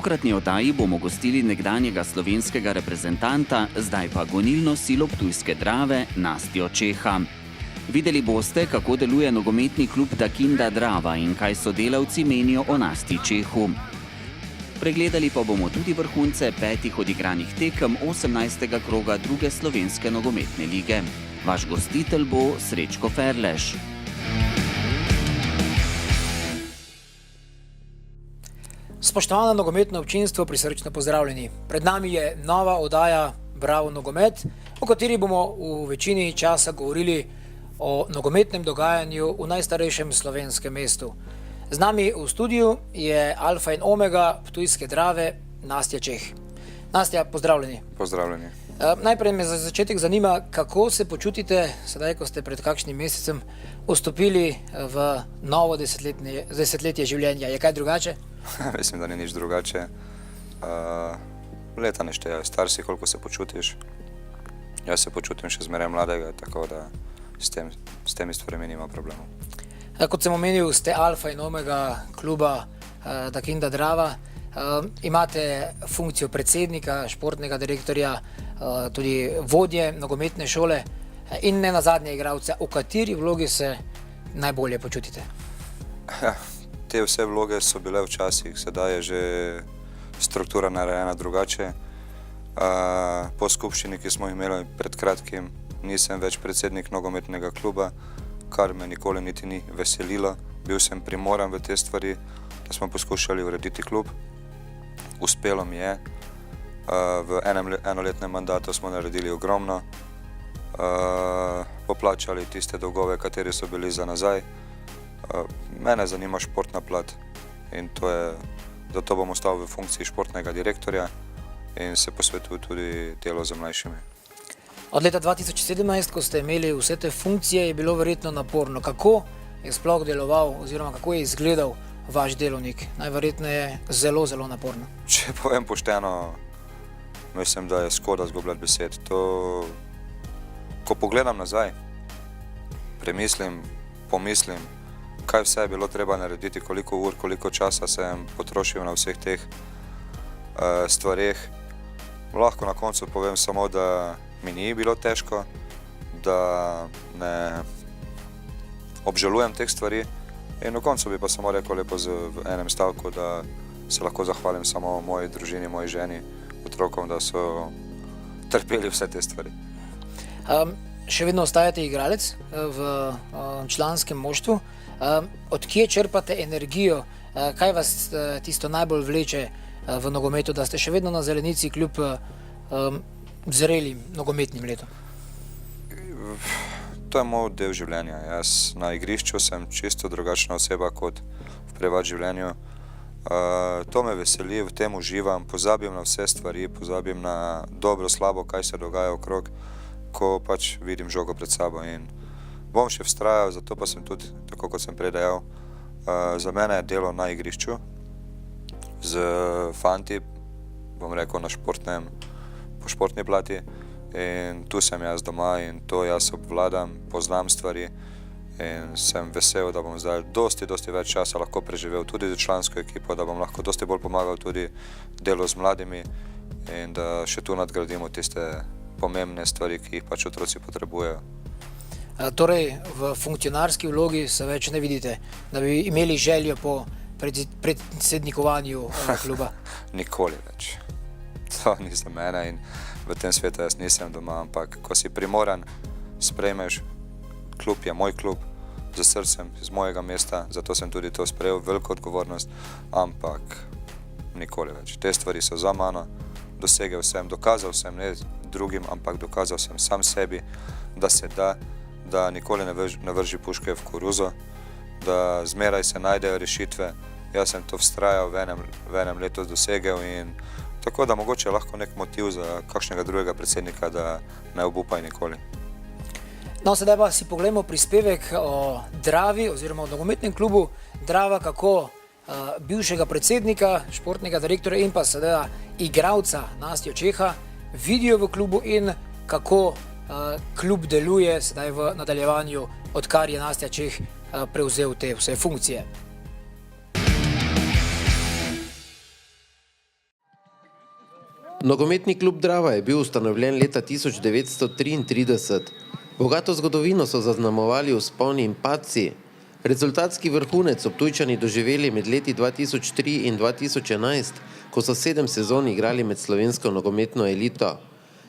tokratni oddaji bomo gostili nekdanjega slovenskega reprezentanta, zdaj pa gonilno silo ptujske Drave, Nastjo Čeha. Videli boste, kako deluje nogometni klub Dakinda Drava in kaj sodelavci menijo o Nastji Čehu. Pregledali pa bomo tudi vrhunce 5 odigranih tekem 18. kroga druge slovenske nogometne lige. Vaš gostitelj bo Srečko Ferleš. Spoštovano nogometno občinstvo, prisrčno pozdravljeni. Pred nami je nova oddaja Bravo nogomet, o kateri bomo v večini časa govorili o nogometnem dogajanju v najstarejšem slovenskem mestu. Z nami v studiu je alfa in omega ptujske Drave, Nastja Čeh. Nastja, pozdravljeni. Pozdravljeni. Najprej me za začetek zanima, kako se počutite, sedaj, ko ste pred kakšnim mesecem vstopili v novo desetletje življenja. Je kaj drugače? Mislim, da ni nič drugače. Leta ne štejejo, star si, koliko se počutiš. Jaz se počutim še zmeraj mladega, tako da s temi stvarmi nima problemov. Kot sem omenil, ste alfa in omega kluba Dakinda Drava. Imate funkcijo predsednika, športnega direktorja, tudi vodje nogometne šole in ne nazadnje igralca. V kateri vlogi se najbolje počutite? Te vse vloge so bile včasih, sedaj je že struktura narejena drugače. Po skupščini, ki smo imeli pred kratkim, nisem več predsednik nogometnega kluba, kar me nikoli niti ni veselilo. Bil sem primoran v te stvari, da smo poskušali urediti klub. Uspelo mi je. V enoletnem mandatu smo naredili ogromno. Poplačali tiste dolgove, kateri so bili za nazaj. Mene zanima športna plat in zato bom ostal v funkciji športnega direktorja in se posvetil tudi delu za mlajšimi. Od leta 2017, ko ste imeli vse te funkcije, je bilo verjetno naporno. Kako je sploh deloval oziroma kako je izgledal vaš delovnik? Najverjetneje zelo, zelo naporno. Če povem pošteno, mislim, da je škoda izgubljati besed. Ko pogledam nazaj, pomislim, kaj vse je bilo treba narediti, koliko ur, koliko časa sem potrošil na vseh teh stvareh. Lahko na koncu povem samo, da mi ni bilo težko, da ne obžalujem teh stvari in na koncu bi pa samo rekel lepo v enem stavku, da se lahko zahvalim samo moji družini, moji ženi, otrokom, da so trpeli vse te stvari. Še vedno ostajate igralec v članskem moštvu. Od kje črpate energijo? Kaj vas tisto najbolj vleče v nogometu, da ste še vedno na zelenici kljub zrelim nogometnim letom? To je moj del življenja. Jaz na igrišču sem čisto drugačna oseba kot v privat življenju. To me veseli, v tem uživam, pozabim na vse stvari, pozabim na dobro, slabo, kaj se dogaja okrog, ko pač vidim žogo pred sabo in bom še vztrajal, zato pa sem tudi, tako kot sem prej dejal, za mene je delo na igrišču z fanti, bom rekel, po športni plati in tu sem jaz doma in to jaz obvladam, poznam stvari in sem vesel, da bom zdaj dosti več časa lahko preživel tudi z člansko ekipo, da bom lahko dosti bolj pomagal tudi delu z mladimi in da še tu nadgradimo tiste pomembne stvari, ki jih pač otroci potrebujejo. Torej, v funkcionarski vlogi se več ne vidite, da bi imeli željo po predsednikovanju kluba? Nikoli več. To ni za mene in v tem svetu jaz nisem doma, ampak ko si primoran, sprejmeš, klub je moj klub, z srcem, z mojega mesta, zato sem tudi to sprejel, veliko odgovornost, ampak nikoli več. Te stvari so za mano, dosegel sem, dokazal sem ne drugim, ampak dokazal sem sam sebi, da se da nikoli ne vrži puške v koruzo, da zmeraj se najdejo rešitve. Jaz sem to vztrajal, v enem letu dosegel in tako da mogoče je lahko nek motiv za kakšnega drugega predsednika, da ne obupaj nikoli. No, sedaj pa si pogledamo prispevek o Dravi oziroma o nogometnem klubu Drava, kako bivšega predsednika, športnega direktorja in pa sedaj igralca Nastjo Čeha vidijo v klubu in kako klub deluje sedaj v nadaljevanju, odkar je Nastja Čeh prevzel te vse funkcije. Nogometni klub Drava je bil ustanovljen leta 1933. Bogato zgodovino so zaznamovali vzponi in padci. Rezultatski vrhunec so Ptujčani doživeli med leti 2003 in 2011, ko so 7 sezon igrali med slovensko nogometno elito.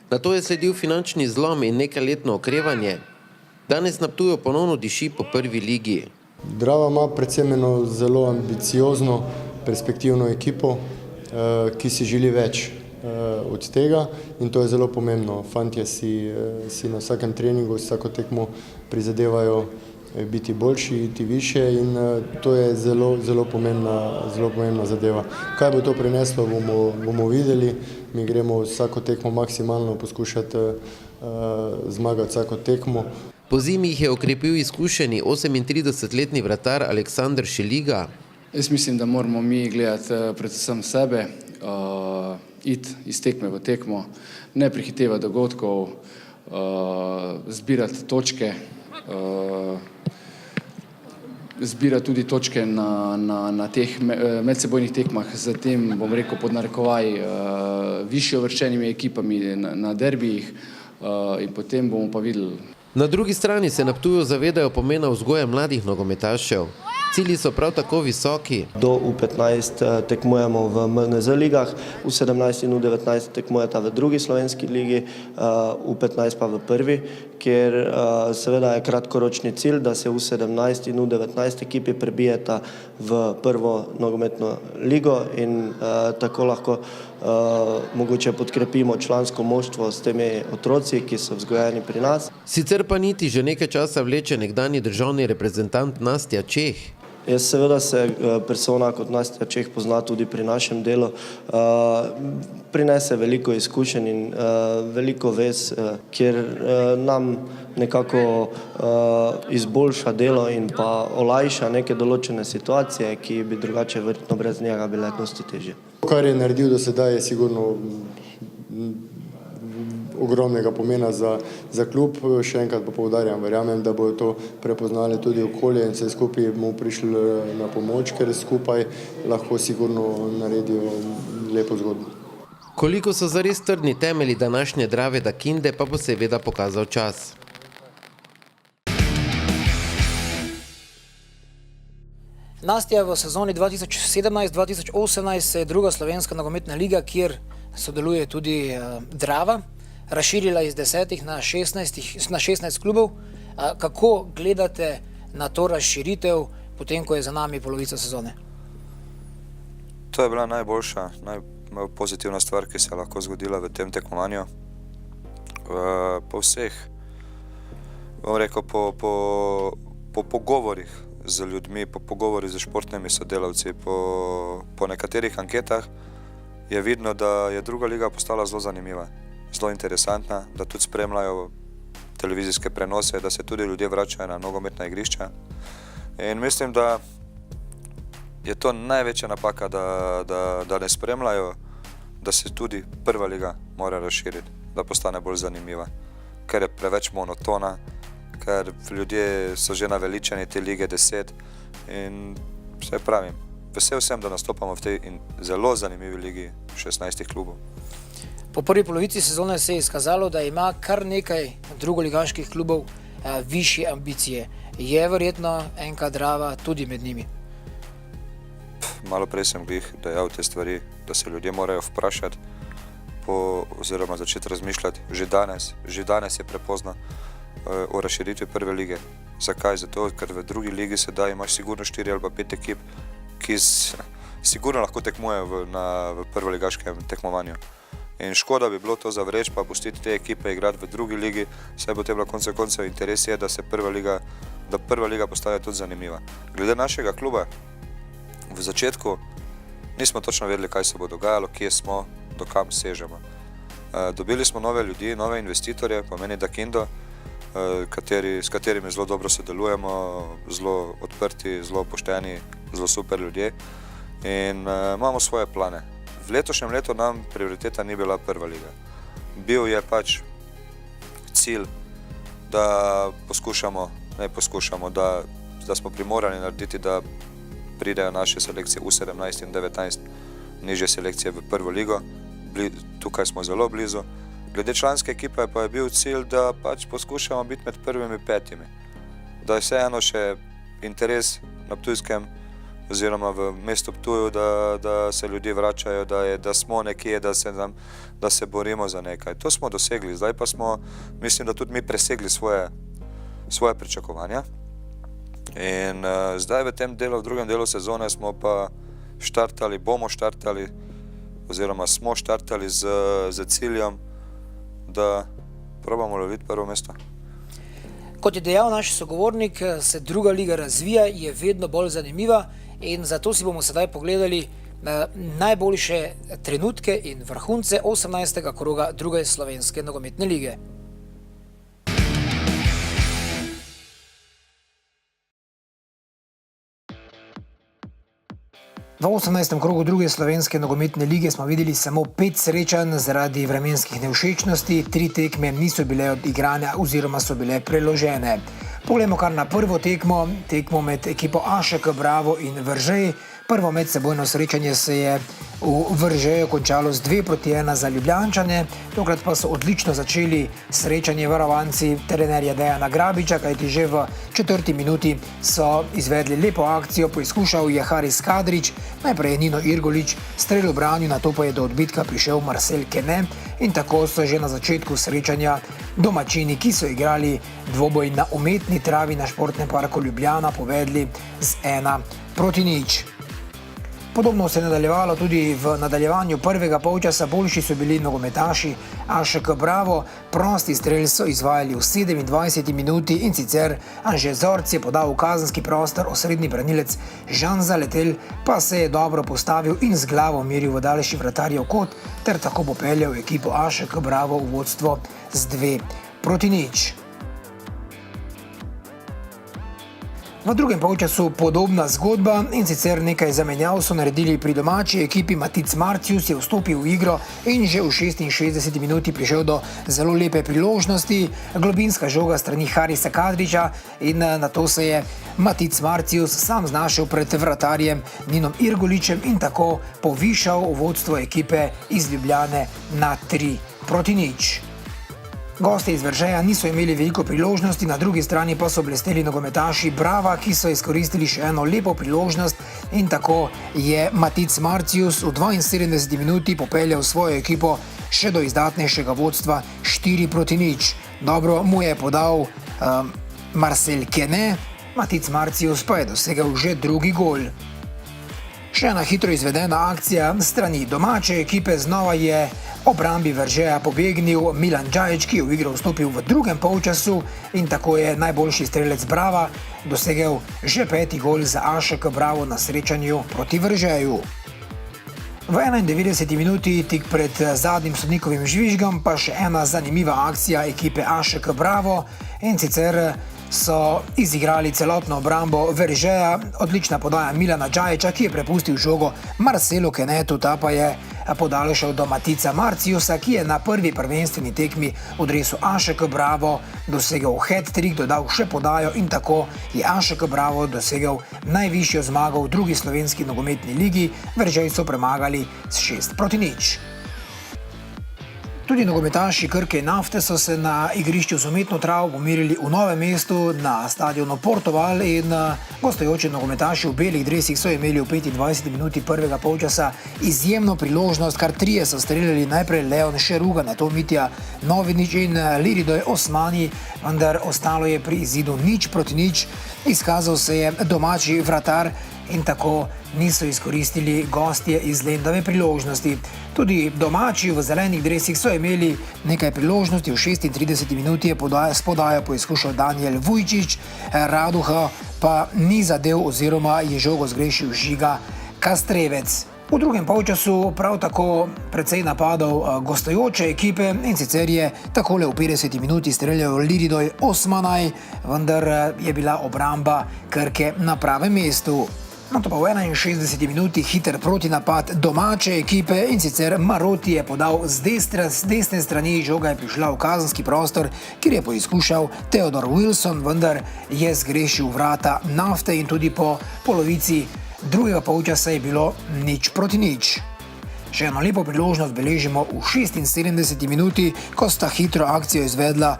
Nato je sledil finančni zlom in nekajletno okrevanje. Danes na Ptuju ponovno diši po prvi ligi. Drava ima predvsem eno zelo ambiciozno, perspektivno ekipo, ki si želi več od tega in to je zelo pomembno. Fantje si na vsakem treningu, vsako tekmo prizadevajo biti boljši, iti više in to je zelo pomembna zadeva. Kaj bo to prineslo, bomo videli. Mi gremo vsako tekmo maksimalno poskušati zmagati vsako tekmo. Po zimi jih je okrepil izkušeni 38-letni vratar Aleksander Šeliga. Jaz mislim, da moramo mi gledati predvsem sebe, iti iz tekme v tekmo, ne prehitevati dogodkov, zbirati točke, zbirati tudi točke na teh medsebojnih tekmah, zatem bom rekel pod narekovaj višje uvrščenimi ekipami na derbijih in potem bomo pa videli. Na drugi strani se na Ptuju zavedajo pomena vzgoje mladih nogometašev. Cilji so prav tako visoki. Do U15 tekmujemo v MNZ ligah, U17 in U19 tekmujeta v drugi slovenski ligi, U15 pa v prvi, kjer seveda je kratkoročni cilj, da se U17 in U19 ekipi prebijeta v prvo nogometno ligo in tako lahko mogoče podkrepimo člansko moštvo s temi otroci, ki so vzgojeni pri nas. Sicer pa niti že nekaj časa vleče nekdanji državni reprezentant Nastja Čeh. Jaz seveda se persona kot Nastja Čeh pozna tudi pri našem delu, prinese veliko izkušenj in veliko vez, kjer nam nekako izboljša delo in pa olajša neke določene situacije, ki bi drugače verjetno brez njega bile dosti težje. Kar je naredil do sedaj je sigurno ogromnega pomena za klub. Še enkrat pa poudarjam, verjamem, da bodo to prepoznali tudi okolje in se skupaj mu prišli na pomoč, ker skupaj lahko sigurno naredijo lepo zgodbo. Koliko so zares trdni temelji današnje Drave Dakinde, pa bo seveda pokazal čas. Nastja, v sezoni 2017-2018 se je druga slovenska nogometna liga, kjer sodeluje tudi Drava, razširila iz 10 na 16 klubov. Kako gledate na to razširitev, potem ko je za nami polovica sezone? To je bila najboljša, najpozitivna stvar, ki se je lahko zgodila v tem tekmovanju. Po vseh, bom rekel, po pogovorih z ljudmi, po pogovorih z športnimi sodelavci, po nekaterih anketah je vidno, da je druga liga postala zelo zanimiva, zelo interesantna, da tudi spremljajo televizijske prenose, da se tudi ljudje vračajo na nogometna igrišča. In mislim, da je to največja napaka, da ne spremljajo, da se tudi prva liga mora razširiti, da postane bolj zanimiva, ker je preveč monotona, ker ljudje so že naveličeni te lige 10 in vse pravim, vesel sem, da nastopamo v tej zelo zanimivi ligi 16 klubov. Po prvi polovici sezone se je izkazalo, da ima kar nekaj drugoligaških klubov višje ambicije. Je verjetno NK Drava tudi med njimi? Malo prej sem glih dejal te stvari, da se ljudje morajo vprašati oziroma začeti razmišljati že danes je prepozno o razširitvi prve lige. Zakaj? Zato, ker v drugi ligi sedaj imaš sigurno 4 ali pa 5 ekip, ki sigurno lahko tekmujejo v prvoligaškem tekmovanju. In škoda bi bilo to zavreči, pa pustiti te ekipe igrati v drugi ligi, saj potem na koncu koncev interes je, da prva liga postane tudi zanimiva. Glede našega kluba, v začetku nismo točno vedeli, kaj se bo dogajalo, kje smo, do kam sežemo. Dobili smo nove ljudi, nove investitorje, pomeni Dakindo, s katerimi zelo dobro sodelujemo, zelo odprti, zelo pošteni, zelo super ljudje in imamo svoje plane. V letošnjem letu nam prioriteta ni bila prva liga. Bil je pač cilj, da da smo primorani narediti, da pridejo naše selekcije U17 in 19 nižje selekcije v prvo ligo, tukaj smo zelo blizu. Glede članske ekipe pa je bil cilj, da pač poskušamo biti med prvimi 5. Da je vseeno še interes na Ptujskem oziroma v mestu Ptuju, da se ljudje vračajo, da smo nekje, da se borimo za nekaj. To smo dosegli, zdaj pa smo, mislim, da tudi mi presegli svoje pričakovanja. In zdaj v tem delu, v drugem delu sezone smo pa bomo štartali oziroma smo štartali z ciljem, da probamo loviti prvo mesto. Kot je dejal naš sogovornik, se druga liga razvija, je vedno bolj zanimiva in zato si bomo sedaj pogledali najboljše trenutke in vrhunce 18. kroga druge slovenske nogometne lige. V 18. krogu druge slovenske nogometne lige smo videli samo 5 srečanj zaradi vremenskih nevšečnosti, 3 tekme niso bile odigrane oziroma so bile preložene. Poglejmo kar na prvo tekmo med ekipo AŠK Bravo in Veržej. Prvo medsebojno srečanje se je v Veržeju končalo z 2-1 za Ljubljančane, tokrat pa so odlično začeli srečanje varovanci trenerja Dejana Grabiča, kajti že v 4. minuti so izvedli lepo akcijo, poizkušal je Haris Kadrič, najprej je Nino Irgolič strel v branju, nato pa je do odbitka prišel Marcel Kene in tako so že na začetku srečanja domačini, ki so igrali dvoboj na umetni travi na Športnem parku Ljubljana, povedli z 1-0. Podobno se je nadaljevalo tudi v nadaljevanju prvega polčasa, boljši so bili nogometaši AŠK Bravo, prosti strel so izvajali v 27. minuti in sicer Anže Zorc je podal v kazenski prostor, osrednji branilec Žan Zaletel pa se je dobro postavil in z glavo meril v daljši vratarjev kot ter tako popeljal ekipo AŠK Bravo v vodstvo z 2-0. V drugem polčasu podobna zgodba in sicer nekaj zamenjav so naredili pri domači ekipi. Matic Marcius je vstopil v igro in že v 66. minuti prišel do zelo lepe priložnosti. Globinska žoga strani Harisa Kadriča in nato se je Matic Marcius sam znašel pred vratarjem Ninom Irgoličem in tako povišal vodstvo ekipe iz Ljubljane na 3-0. Gostje iz Veržeja niso imeli veliko priložnosti, na drugi strani pa so blesteli nogometaši Brava, ki so izkoristili še eno lepo priložnost in tako je Matic Marcius v 72 minuti popeljal svojo ekipo še do izdatnejšega vodstva 4-0. Dobro mu je podal Marcel Kene, Matic Marcius pa je dosegel že drugi gol. Še ena hitro izvedena akcija strani domače ekipe, znova je obrambi Veržeja pobegnil Milan Džajić, ki je v igro vstopil v drugem polčasu in tako je najboljši strelec Brava dosegel že 5. gol za AŠK Bravo na srečanju proti Veržeju. V 91. minuti, tik pred zadnjim sodnikovim žvižgom, pa še ena zanimiva akcija ekipe AŠK Bravo in sicer so izigrali celotno obrambo Veržeja, odlična podaja Milana Džajića, ki je prepustil žogo Marcelu Kenetu, ta pa je podaljšal do Matica Marciusa, ki je na prvi prvenstveni tekmi v dresu AŠK Bravo dosegel hat-trick, dodal še podajo in tako je AŠK Bravo dosegel najvišjo zmago v drugi slovenski nogometni ligi. Veržej so premagali s 6-0. Tudi nogometaši Krke in Nafte so se na igrišču z umetno travo pomerili v Novem mestu na stadionu Portoval in gostujoči nogometaši v belih dresih so imeli v 25. minuti prvega polčasa izjemno priložnost, kar 3 so streljali, najprej Leon Šeruga, nato Mitja Novinič in Liridoj Osmani, vendar ostalo je pri izidu 0-0. Izkazal se je domači vratar in tako niso izkoristili gostje iz Lendave priložnosti. Tudi domači v zelenih dresih so imeli nekaj priložnosti, v 36. minuti je s podajo poizkušal Daniel Vujčić, Raduha pa ni zadev oziroma je žogo zgrešil Žiga Kastrevec. V drugem polčasu prav tako precej napadov gostujoče ekipe in sicer je takole v 50. minuti streljal Liridoj Osmanaj, vendar je bila obramba Krke na pravem mestu. Nato pa v 61. minuti hiter protinapad domače ekipe in sicer Maroti je podal z desne strani, žoga je prišla v kazenski prostor, kjer je poizkušal Theodor Wilson, vendar je zgrešil vrata Nafte in tudi po polovici drugega polčasa je bilo 0-0. Še eno lepo priložnost beležimo v 76 minuti, ko sta hitro akcijo izvedla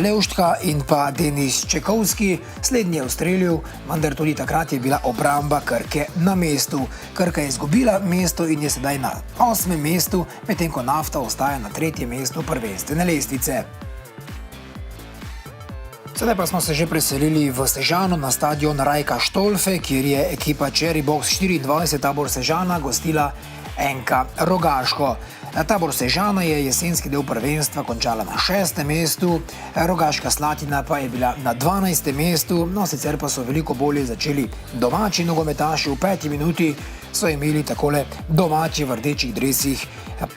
Levštka in pa Denis Čekovski. Slednji je ustrelil, vendar tudi takrat je bila obramba Krke na mestu. Krka je izgubila mesto in je sedaj na 8. mestu, medtem ko Nafta ostaja na 3. mestu prvenstvene lestvice. Sedaj pa smo se že preselili v Sežano na stadion Rajka Štolfe, kjer je ekipa Cherry Box 24 Tabor Sežana gostila NK Rogaško. Tabor Sežana je jesenski del prvenstva končala na 6. mestu, Rogaška Slatina pa je bila na 12. mestu, no sicer pa so veliko bolje začeli domači nogometaši. V 5. minuti so imeli takole domači v rdečih dresih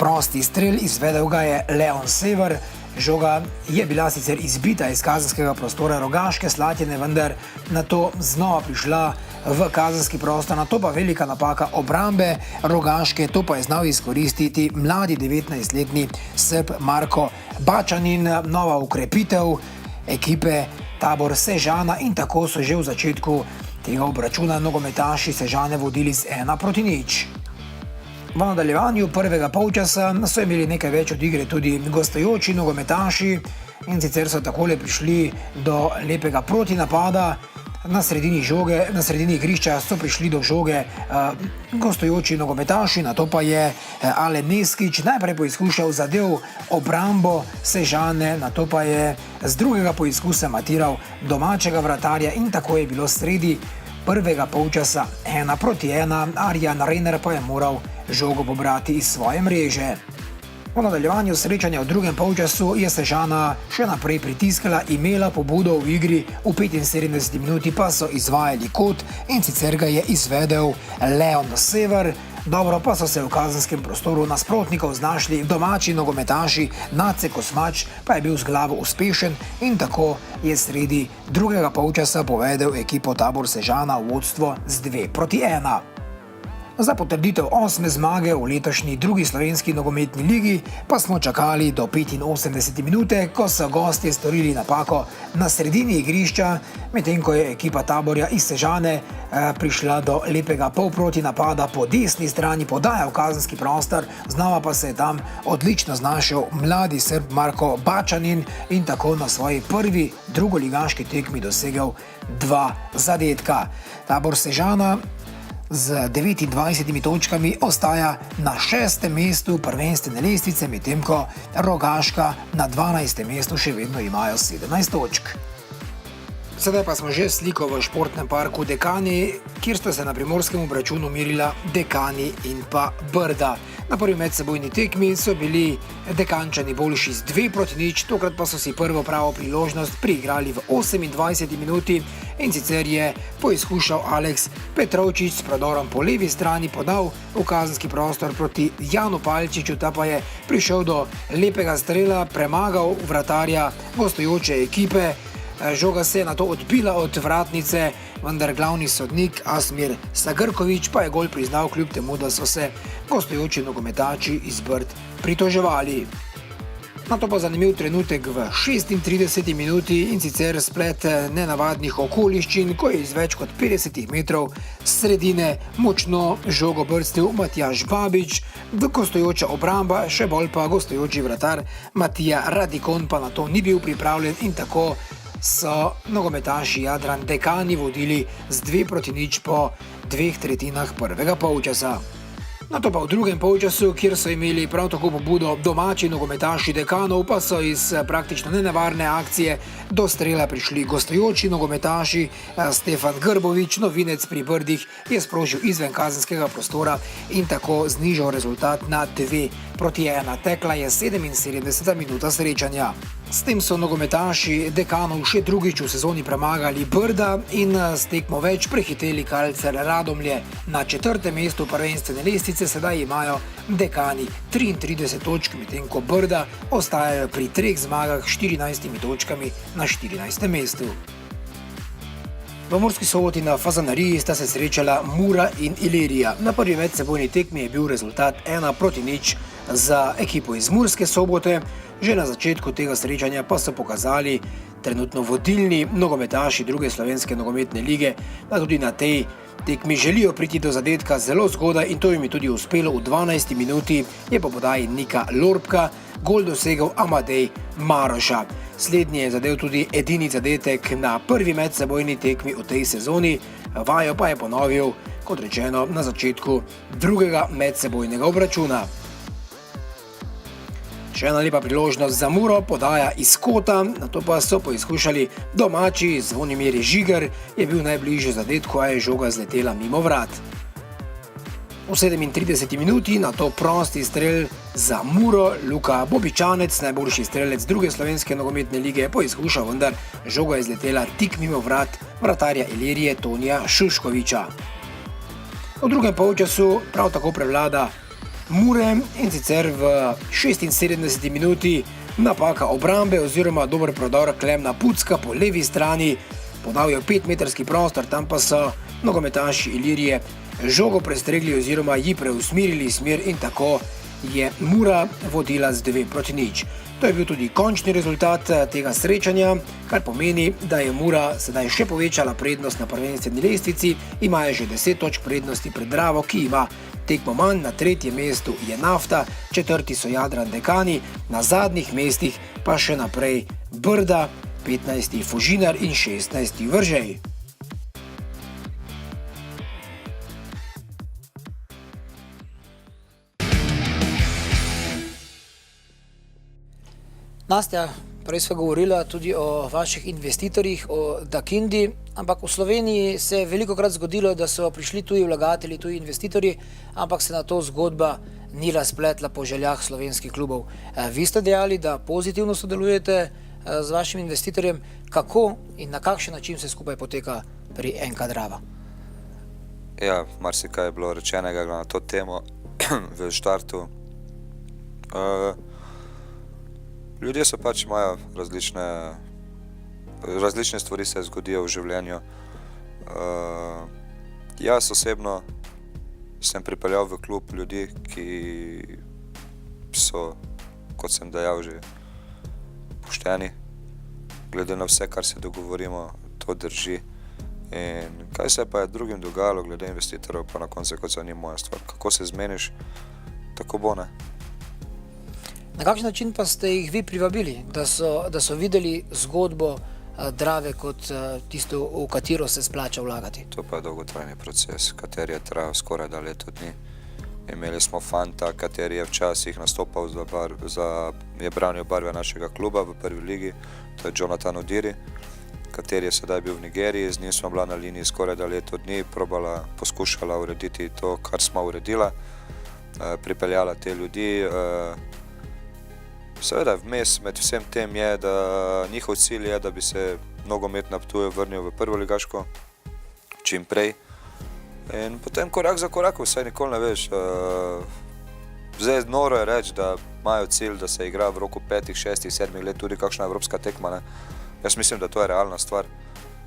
prosti strel, izvedel ga je Leon Sever. Žoga je bila sicer izbita iz kazenskega prostora Rogaške Slatine, vendar na to znova prišla v kazenski prostor, na to pa velika napaka obrambe Rogaške, to pa je znal izkoristiti mladi 19-letni Srb Marko Bačanin, nova ukrepitev ekipe Tabor Sežana, in tako so že v začetku tega obračuna nogometaši Sežane vodili z 1-0. V nadaljevanju prvega polčasa so imeli nekaj več od igre tudi gostujoči nogometaši, in sicer so takole prišli do lepega protinapada. Na sredini igrišča so prišli do žoge gostujoči nogometaši, nato pa je Ale Neskić najprej poizkušal zadev obrambo Sežane, nato pa je z drugega poizkusa matiral domačega vratarja in tako je bilo sredi prvega polčasa 1-1, Arjan Renner pa je moral žogo pobrati iz svoje mreže. V nadaljevanju srečanja v drugem polčasu je Sežana še naprej pritiskala, imela pobudo v igri, v 75 minuti pa so izvajali kot, in sicer ga je izvedel Leon Sever. Dobro pa so se v kazenskem prostoru nasprotnikov znašli domači nogometaši, Nace Kosmač pa je bil z glavo uspešen in tako je sredi drugega polčasa povedel ekipo Tabor Sežana v vodstvo z 2-1. Za potrditev 8. zmage v letošnji drugi slovenski nogometni ligi pa smo čakali do 85 minute, ko so gostje storili napako na sredini igrišča, medtem ko je ekipa Taborja iz Sežane prišla do lepega polproti napada po desni strani, podaja v kazenski prostor, znova pa se je tam odlično znašel mladi Srb Marko Bačanin in tako na svoji prvi drugoligaški tekmi dosegel 2 zadetka. Tabor Sežana z 29 točkami ostaja na 6. mestu prvenstvene lestvice, medtem ko Rogaška na 12. mestu še vedno imajo 17 točk. Sedaj pa smo že sliko v športnem parku Dekani, kjer sta se na primorskem obračunu merila Dekani in pa Brda. Na prvi medsebojni tekmi so bili Dekančani boljši z 2-0, tokrat pa so si prvo pravo priložnost priigrali v 28 minuti, in sicer je poizkušal Aleks Petrovčič s prodorom po levi strani podal v kazenski prostor proti Janu Palčiču, ta pa je prišel do lepega strela, premagal vratarja gostujoče ekipe. Žoga se je nato odbila od vratnice, vendar glavni sodnik Asmir Sagrković pa je gol priznal, kljub temu, da so se gostujoči nogometači iz Brd pritoževali. Nato pa zanimiv trenutek v 36 minuti, in sicer splet nenavadnih okoliščin, ko je iz več kot 50 metrov sredine močno žogo brstil Matjaž Babič, gostujoča obramba, še bolj pa gostujoči vratar Matija Radikon pa na to ni bil pripravljen in tako so nogometaši Jadran Dekani vodili z 2-0 po 2/3 prvega polčasa. Nato pa v drugem polčasu, kjer so imeli prav tako pobudo domači nogometaši Dekanov, pa so iz praktično nenevarne akcije do strela prišli gostujoči nogometaši. Stefan Grbović, novinec pri Brdih, je sprožil izven kazenskega prostora in tako znižal rezultat na 2-1. Tekla je 77. minuta srečanja. S tem so nogometaši Dekanov še drugič v sezoni premagali Brda in s tekmo več prehiteli Kalcer Radomlje. Na 4. mestu prvenstvene lestvice sedaj imajo Dekani 33 točk, medtem ko Brda ostajajo pri 3 zmagah 14 točkami na 14. mestu. V Murski Soboti na Fazanariji sta se srečala Mura in Ilirija. Na prvi medsebojni tekmi je bil rezultat 1-0 za ekipo iz Murske Sobote. Že na začetku tega srečanja pa so pokazali trenutno vodilni nogometaši druge slovenske nogometne lige, da tudi na tej tekmi želijo priti do zadetka zelo zgodaj in to jim je tudi uspelo v 12. minuti, je po podaji Nika Lorbka gol dosegel Amadej Maroša. Slednji je zadev tudi edini zadetek na prvi medsebojni tekmi v tej sezoni, vajo pa je ponovil, kot rečeno, na začetku drugega medsebojnega obračuna. Še ena lepa priložnost za Muro, podaja iz kota, nato pa so poizkušali domači. Zvonimir Žigar je bil najbližje zadetku, a je žoga zletela mimo vrat. V 37. minuti nato prosti strel za Muro. Luka Bobičanec, najboljši strelec druge slovenske nogometne lige, je poizkušal, vendar žoga je zletela tik mimo vrat vratarja Ilirije Tonija Šuškoviča. V drugem polčasu prav tako prevlada Mure in sicer v 76. minuti napaka obrambe oziroma dober prodor Klemna Pucka po levi strani. Podal je 5-metrski prostor, tam pa so nogometaši Ilirije žogo prestregli oziroma ji preusmerili smer in tako je Mura vodila z 2-0. To je bil tudi končni rezultat tega srečanja, kar pomeni, da je Mura sedaj še povečala prednost na prvenstveni lestvici, imajo že 10 točk prednosti pred Dravo, ki ima tekmo manj. Na 3. mestu je Nafta, 4. so Jadran Dekani, na zadnjih mestih pa še naprej Brda, 15. Fužinar in 16. Vržej. Nastja, prej sva govorila tudi o vaših investitorjih, o Dakindi, ampak v Sloveniji se je velikokrat zgodilo, da so prišli tuji vlagatelji, tuji investitorji, ampak se na to zgodba ni razpletla po željah slovenskih klubov. Vi ste dejali, da pozitivno sodelujete z vašim investitorjem. Kako in na kakšen način se skupaj poteka pri NK Drava? Ja, marsikaj je bilo rečenega na to temo v štartu. Ljudje so pač imajo različne stvari se zgodijo v življenju. Jaz osebno sem pripeljal v klub ljudi, ki so, kot sem dejal, že pošteni. Glede na vse, kar se dogovorimo, to drži. In kaj se pa je drugim dogajalo glede investitorjev, pa na koncu kot ni moja stvar. Kako se zmeniš, tako bo, ne? Na kakšen način pa ste jih vi privabili, da so videli zgodbo Drave kot tisto, v katero se splača vlagati? To pa je dolgotrajni proces, kateri je trajal skoraj da leto dni. Imeli smo fanta, kateri je včasih nastopal je branil barve našega kluba v prvi ligi, to je Jonathan Odiri, kateri je sedaj bil v Nigeriji, z njim smo bila na liniji skoraj da leto dni, poskušala urediti to, kar smo uredila, pripeljala te ljudi. Seveda vmes med vsem tem je, da njihov cilj je, da bi se nogomet na Ptuju vrnil v prvoligaško čim prej. In potem korak za korakom, vsaj nikoli ne veš. Zdaj noro je reči, da imajo cilj, da se igra v roku 5, 6, 7 let tudi kakšna evropska tekma, ne. Jaz mislim, da to je realna stvar.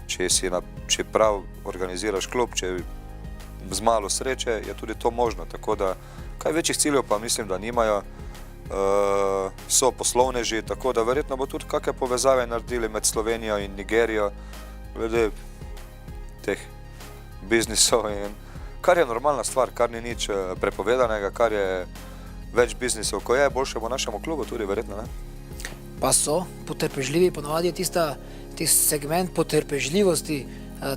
Če prav organiziraš klub, če z malo sreče, je tudi to možno. Tako da kaj večjih ciljev pa mislim, da nimajo. So poslovneži, tako da verjetno bo tudi kakšne povezave naredili med Slovenijo in Nigerijo glede teh biznisov, in kar je normalna stvar, kar ni nič prepovedanega, kar je več biznisov, ko je, boljše bo našemu klubu tudi verjetno, ne? Pa so potrpežljivi, ponovadi je tisti segment potrpežljivosti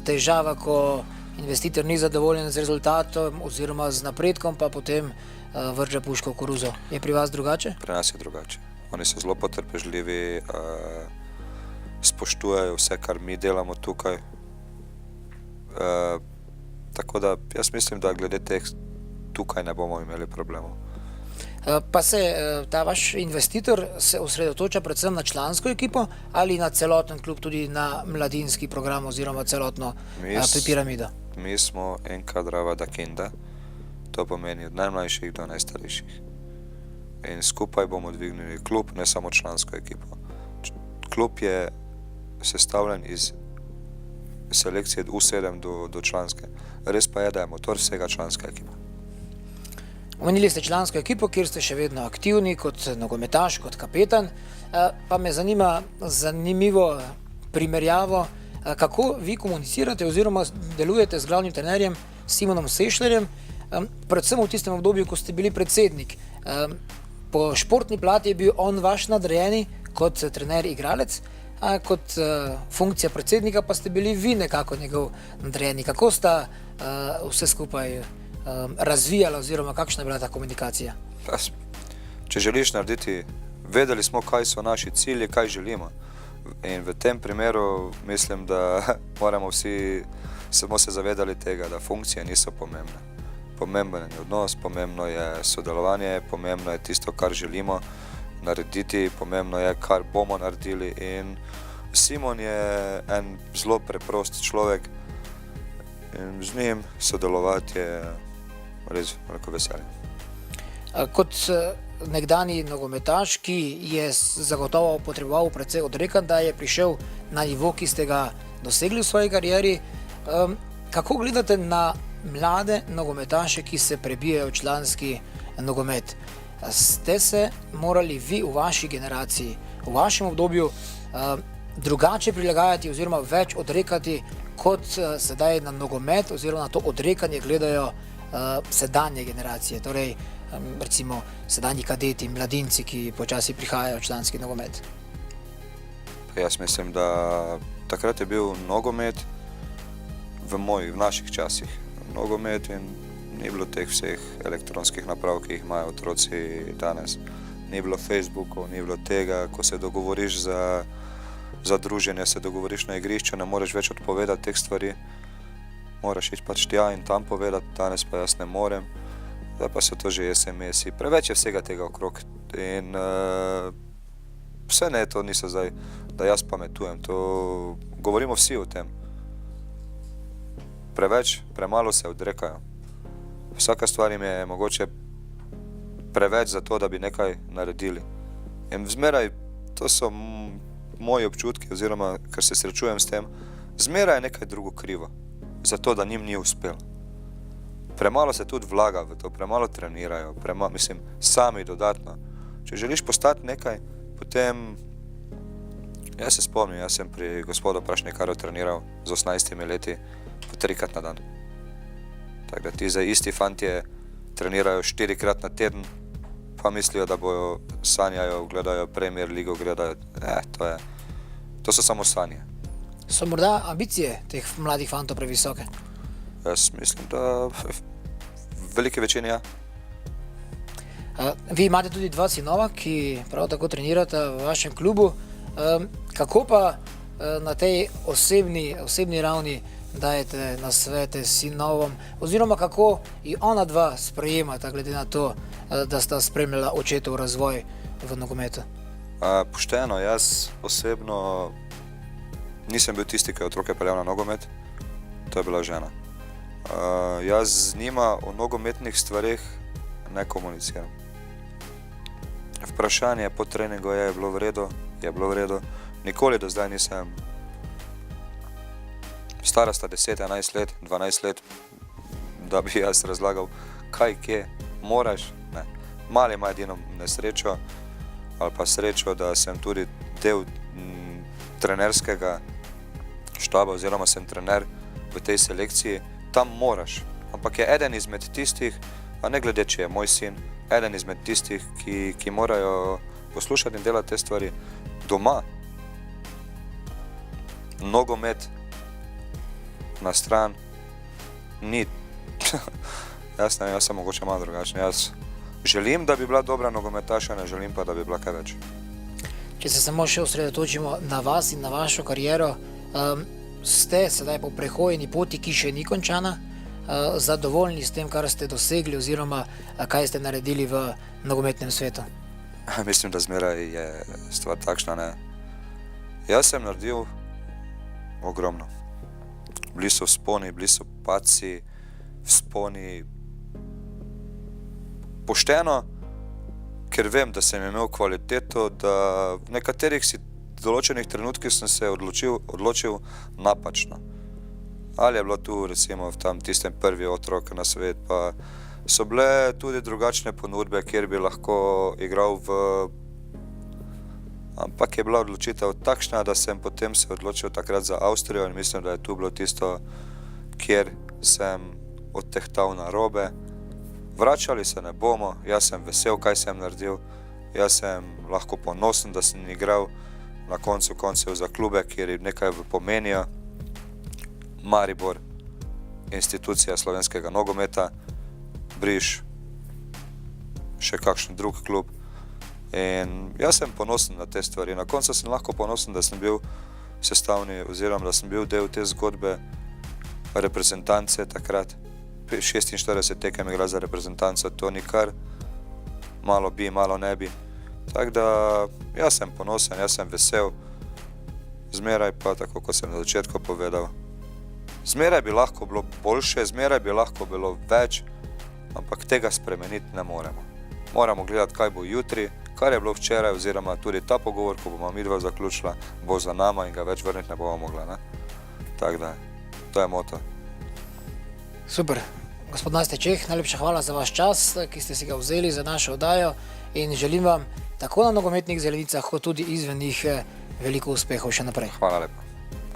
težava, ko investitor ni zadovoljen z rezultatom oziroma z napredkom, pa potem vrže puško v koruzo. Je pri vas drugače? Pri nas je drugače. Oni so zelo potrpežljivi, spoštujejo vse, kar mi delamo tukaj. Tako da jaz mislim, da glede teh tukaj ne bomo imeli problemov. Pa se ta vaš investitor se osredotoča predvsem na člansko ekipo ali na celoten klub, tudi na mladinski program oziroma celotno piramido? Mi smo NK Drava Dakinda, to pomeni od najmlajših do najstarejših. In skupaj bomo dvignili klub, ne samo člansko ekipo. Klub je sestavljen iz selekcije U7 do članske. Res pa je, da je motor vsega članska ekipa. Omenili ste člansko ekipo, kjer ste še vedno aktivni kot nogometaš, kot kapetan. Pa me zanimivo primerjavo, kako vi komunicirate oziroma delujete z glavnim trenerjem Simonom Sešlerjem, predvsem v tistem obdobju, ko ste bili predsednik. Po športni plati je bil on vaš nadrejeni kot trener igralec, a kot funkcija predsednika pa ste bili vi nekako njegov nadrejeni. Kako sta vse skupaj razvijala oziroma kakšna je bila ta komunikacija? Če želiš narediti, vedeli smo, kaj so naši cilji, kaj želimo. In v tem primeru mislim, da moramo vsi samo se zavedali tega, da funkcije niso pomembne. Pomemben je odnos, pomembno je sodelovanje, pomembno je tisto, kar želimo narediti, pomembno je, kar bomo naredili. In Simon je en zelo preprost človek in z njim sodelovati je res veliko veselje. Kot nekdani nogometaš, ki je zagotovo potreboval precej odrekanj, da je prišel na nivo, ki ste ga dosegli v svoji karieri, kako gledate na mlade nogometaše, ki se prebijajo v članski nogomet? Ste se morali vi v vaši generaciji, v vašem obdobju drugače prilagajati oziroma več odrekati, kot sedaj na nogomet oziroma na to odrekanje gledajo sedanje generacije, torej recimo sedanji kadeti, mladinci, ki počasi prihajajo v članski nogomet? Jaz mislim, da takrat je bil nogomet v naših časih. Nogomet in ni bilo teh vseh elektronskih naprav, ki jih imajo otroci danes. Ni bilo Facebookov, ni bilo tega, ko se dogovoriš za druženje, se dogovoriš na igrišču, ne moreš več odpovedati teh stvari. Moraš iti pač tja in tam povedati, danes pa jaz ne morem. Zdaj pa so to že SMS-i, preveč je vsega tega okrog. In vse ne, to niso zdaj, da jaz pametujem, to govorimo vsi o tem. Premalo se odrekajo. Vsaka stvar jim je mogoče preveč za to, da bi nekaj naredili. In zmeraj, to so moji občutki, oziroma ker se srečujem s tem, zmeraj je nekaj drugo krivo, zato da njim ni uspelo. Premalo se tudi vlaga v to, premalo trenirajo, sami dodatno. Če želiš postati nekaj, potem, jaz se spomnim, jaz sem pri gospodu Prašnikarju treniral z 18 leti po 3-krat na dan. Tako da ti zdaj isti fantje trenirajo 4-krat na teden, pa mislijo, da bojo sanjajo, gledajo Premier ligo, gledajo, to so samo sanje. So morda ambicije teh mladih fantov previsoke? Jaz mislim, da v veliki večini ja. Vi imate tudi 2 sinova, ki prav tako trenirata v vašem klubu. Kako pa na tej osebni ravni dajete nasvete sinovom, oziroma kako i ona dva sprejemata, glede na to, da sta spremljala očetov razvoj v nogometu? Pošteno, jaz osebno nisem bil tisti, ki je otroke peljal na nogomet, to je bila žena. Jaz z njima o nogometnih stvareh ne komuniciram. Vprašanje po treningu je bilo v redu, nikoli do zdaj nisem, stara sta 10, 11 let, 12 let, da bi jaz razlagal, kaj kje, moraš, ne. Mali ima edino nesrečo, ali pa srečo, da sem tudi del trenerskega štaba, oziroma sem trener v tej selekciji, tam moraš, ampak je eden izmed tistih, a ne glede, če je moj sin, eden izmed tistih, ki morajo poslušati in delati te stvari doma. Nogomet na stran ni, jaz ne vem, jaz sem mogoče malo drugačen, jaz želim, da bi bila dobra nogometaša, ne želim pa, da bi bila kaj več. Če se samo še osredotočimo na vas in na vašo kariero, ste sedaj po prehojeni poti, ki še ni končana, zadovoljni s tem, kar ste dosegli oziroma kaj ste naredili v nogometnem svetu? Mislim, da zmeraj je stvar takšna, ne. Jaz sem naredil ogromno. Bili so vzponi, bili so padci, vzponi. Pošteno, ker vem, da sem imel kvaliteto, da v nekaterih določenih trenutkih sem se odločil napačno. Ali je bilo tu recimo v tam tistem prvi otrok na svet, pa so bile tudi drugačne ponudbe, kjer bi lahko igral ampak je bila odločitev takšna, da sem potem se odločil takrat za Avstrijo in mislim, da je tu bilo tisto, kjer sem odtehtal narobe. Vračali se ne bomo, jaz sem vesel, kaj sem naredil, jaz sem lahko ponosen, da sem igral na koncu koncev za klube, kjer nekaj pomenijo. Maribor, institucija slovenskega nogometa, Briš, še kakšen drug klub. In jaz sem ponosen na te stvari. Na koncu sem lahko ponosen, da sem bil sestavni oziroma da sem bil del te zgodbe reprezentance takrat. 46 tekem igra za reprezentanco, to ni kar, malo bi, malo ne bi. Tako da jaz sem ponosen, jaz sem vesel, zmeraj pa, tako kot sem na začetku povedal, zmeraj bi lahko bilo boljše, zmeraj bi lahko bilo več, ampak tega spremeniti ne moremo. Moramo gledati, kaj bo jutri, kar je bilo včeraj, oziroma tudi ta pogovor, ko bomo midva zaključila, bo za nama in ga več vrniti ne bomo mogla. Ne? Tako da, to je moto. Super. Gospod Nastja Čeh, najlepša hvala za vaš čas, ki ste si ga vzeli za našo oddajo in želim vam tako na nogometnih zelenicah, kot tudi izven njih veliko uspehov še naprej. Hvala lepa.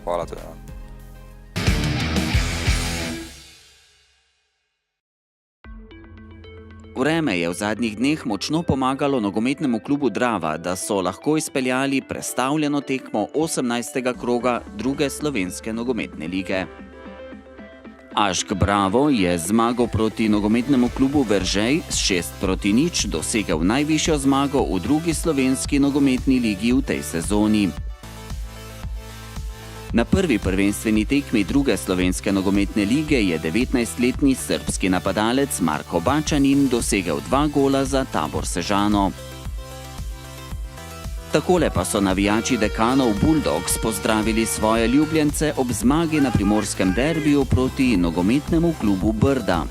Hvala tudi. Vreme je v zadnjih dneh močno pomagalo nogometnemu klubu Drava, da so lahko izpeljali prestavljeno tekmo 18. kroga druge slovenske nogometne lige. Ašk Bravo je zmago proti nogometnemu klubu Veržej s 6-0 dosegel najvišjo zmago v drugi slovenski nogometni ligi v tej sezoni. Na prvi prvenstveni tekmi druge slovenske nogometne lige je 19-letni srbski napadalec Marko Bačanin dosegel 2 gola za Tabor Sežano. Takole pa so navijači Dekanov Bulldogs pozdravili svoje ljubljence ob zmagi na primorskem derbiju proti nogometnemu klubu Brda.